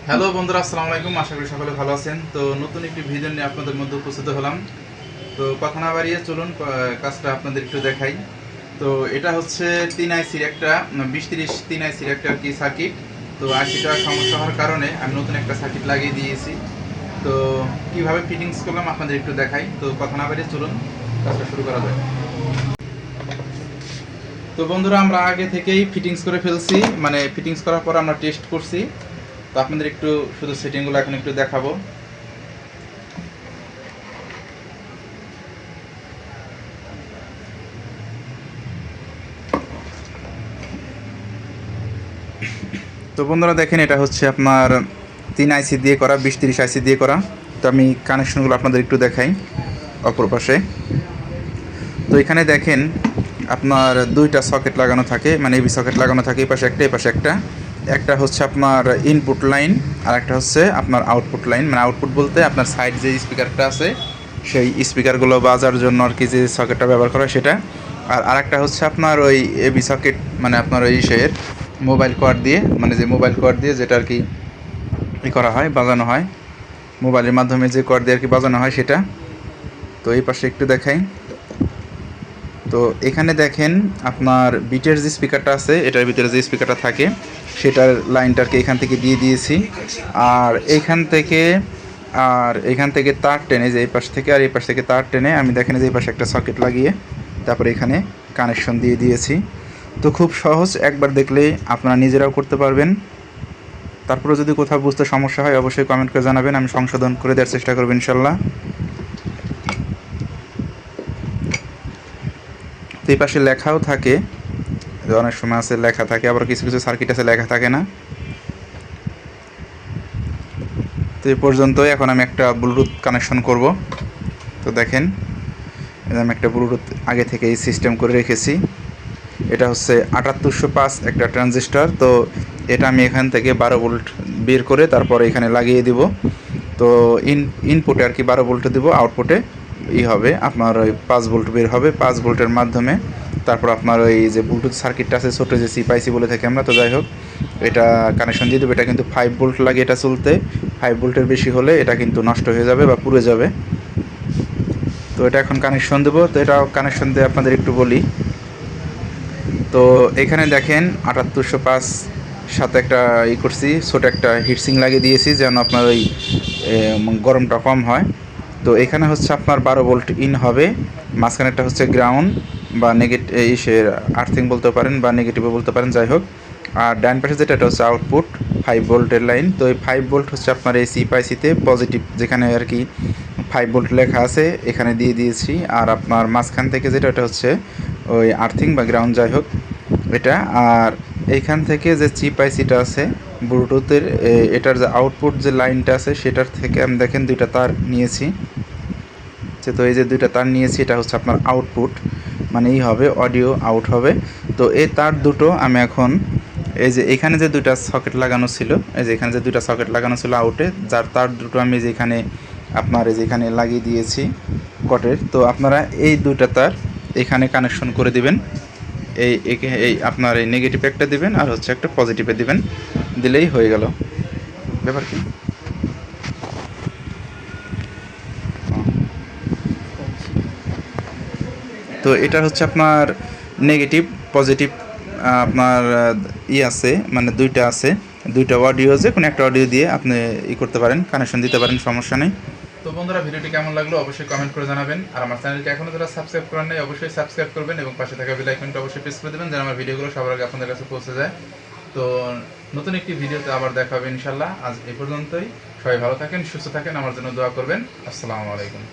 Hello বন্ধুরা, আসসালামু আলাইকুম। আশা করি সকলে ভালো আছেন। তো নতুন একটি ভিডিও নিয়ে আপনাদের মধ্যে উপস্থিত হলাম। তো কথা না বাড়িয়ে চলুন কাজটা আপনাদের একটু দেখাই। তো এটা হচ্ছে 3 আইসির একটা 20-30 3 আইসির একটা আর কি সার্কিট। তো আইসিটা সমস্যা হওয়ার কারণে আমি নতুন একটা সার্কিট লাগিয়ে দিয়েছি। তো কিভাবে ফিটিংস করলাম আপনাদের একটু দেখাই। তো কথা না বাড়িয়ে চলুন কাজটা শুরু করা যায়। তো বন্ধুরা, আমরা আগে থেকেই ফিটিংস করে ফেলছি, মানে ফিটিংস করার পর আমরা টেস্ট করছি। তো আপনাদের একটু শুধু সেটিংগুলো এখন একটু দেখাবো। তো বন্ধুরা দেখেন, এটা হচ্ছে আপনার 3 আইসি দিয়ে করা, 20-30 আইসি দিয়ে করা। তো আমি কানেকশনগুলো আপনাদের একটু দেখাই অপর পাশে। তো এখানে দেখেন আপনার দুইটা সকেট লাগানো থাকে, মানে এবি সকেট লাগানো থাকে, এই পাশে একটা এই পাশে একটা। একটা হচ্ছে আপনার ইনপুট লাইন, আর একটা হচ্ছে আপনার আউটপুট লাইন। মানে আউটপুট বলতে আপনার সাইড যে স্পিকারটা আছে সেই স্পিকারগুলো বাজার জন্য আর কি যে সকেটটা ব্যবহার করা হয় সেটা। আর আরেকটা হচ্ছে আপনার ওই এবি সকেট, মানে আপনার ওই ইসের মোবাইল কোয়াড দিয়ে, মানে যে মোবাইল কোয়াড দিয়ে যেটা আর কি করা হয়, বাজানো হয়, মোবাইলের মাধ্যমে যে কোয়াড দিয়ে আর কি বাজানো হয় সেটা। তো এই পাশে একটু দেখাই। তো এখানে দেখেন আপনার বিটের যে স্পিকারটা আছে, এটার ভিতরে যে স্পিকারটা থাকে সেটার লাইনটাকে এখান থেকে দিয়ে দিয়েছি। আর এখান থেকে তার টেনে, যে এই পাশ থেকে আর এই পাশ থেকে তার টেনে আমি দেখেন যে এই পাশে একটা সকেট লাগিয়ে তারপরে এখানে কানেকশন দিয়ে দিয়েছি। তো খুব সহজ, একবার দেখলেই আপনারা নিজেরাও করতে পারবেন। তারপরে যদি কোথাও বুঝতে সমস্যা হয় অবশ্যই কমেন্ট করে জানাবেন, আমি সংশোধন করে দেওয়ার চেষ্টা করব ইনশাল্লাহ। তো এই পাশে লেখাও থাকে, অনেক সময় আছে লেখা থাকে, আবার কিছু কিছু সার্কিট আছে লেখা থাকে না। তো এই পর্যন্তই। এখন আমি একটা ব্লুটুথ কানেকশন করব। তো দেখেন আমি একটা ব্লুটুথ আগে থেকে এই সিস্টেম করে রেখেছি। এটা হচ্ছে 7805 একটা ট্রানজিস্টর। তো এটা আমি এখান থেকে 12 ভোল্ট বের করে তারপর এখানে লাগিয়ে দিব। তো ইনপুটে আর কি 12 ভোল্ট দিব, আউটপুটে হবে আপনার ওই 5 ভোল্ট বের হবে। 5 ভোল্টের মাধ্যমে তারপর আপনার ওই যে ব্লুটুথ সার্কিটটা আছে ছোটো, যে সিপাইসি বলে থাকি আমরা, তো যাই হোক এটা কানেকশন দিয়ে দেবো। এটা কিন্তু 5 ভোল্ট লাগে এটা চলতে। 5 ভোল্টের বেশি হলে এটা কিন্তু নষ্ট হয়ে যাবে বা পুড়ে যাবে। তো এটা এখন কানেকশন দেবো। তো এটা কানেকশন দিয়ে আপনাদের একটু বলি। তো এখানে দেখেন 7805 সাথে একটা করছি, ছোটো একটা হিটসিং লাগিয়ে দিয়েছি যেন আপনার ওই গরমটা কম হয়। তো এখানে হচ্ছে আপনার 12 ভোল্ট ইন হবে, মাঝখানেরটা হচ্ছে গ্রাউন্ড বা নেগেটিভ, আর্থিং বলতে পারেন বা নেগেটিভও বলতে পারেন, যাই হোক। আর ডান পাশে যেটা, এটা হচ্ছে আউটপুট 5 ভোল্টের লাইন। তো এই 5 ভোল্ট হচ্ছে আপনার এই সিপাইসিতে পজিটিভ, যেখানে আর কি 5 ভোল্ট লেখা আছে এখানে দিয়ে দিয়েছি। আর আপনার মাঝখান থেকে যেটা, এটা হচ্ছে ওই আর্থিং বা গ্রাউন্ড, যাই হোক এটা। আর এইখান থেকে যে চিপ আইসিটা আছে ব্লুটুথের, এটার যে আউটপুট যে লাইনটা আছে সেটার থেকে আমি দেখেন দুইটা তার নিয়েছি। তো এই যে দুইটা তার নিয়েছি, এটা হচ্ছে আপনার আউটপুট, মানে হবে অডিও আউট হবে। তো এই তার দুটো আমি এখন এই যে এখানে যে দুইটা সকেট লাগানো ছিল, এই যে এখানে যে দুইটা সকেট লাগানো ছিল আউটে, যার তার দুটো আমি যেখানে আপনার এই যেখানে লাগিয়ে দিয়েছি কটের। তো আপনারা এই দুইটা তার এখানে কানেকশন করে দিবেন। এই আপনার এই নেগেটিভ একটা দিবেন আর হচ্ছে একটা পজিটিভে দিবেন, দিলেই হয়ে গেল। ব্যাপার কি? তো এটা হচ্ছে আপনার নেগেটিভ পজিটিভ, আপনার আছে, মানে দুইটা আছে, দুইটা অডিও, যে কোনো একটা অডিও দিয়ে আপনি করতে পারেন, কানেকশন দিতে পারেন, সমস্যা নেই। তো বন্ধুরা, ভিডিওটি কেমন লাগলো অবশ্যই কমেন্ট করে জানাবেন। আর আমার চ্যানেলটি এখনও যারা সাবস্ক্রাইব করেন নাই অবশ্যই সাবস্ক্রাইব করবেন এবং পাশে থাকা বেল আইকনটা অবশ্যই প্রেস করে দেবেন যেন আমার ভিডিওগুলো সবার আগে আপনাদের কাছে পৌঁছে যায়। তো নতুন একটি ভিডিওতে আবার দেখা হবে ইনশাল্লাহ। আজ এই পর্যন্তই। সবাই ভালো থাকেন, সুস্থ থাকেন, আমার জন্য দোয়া করবেন। আসসালামু আলাইকুম।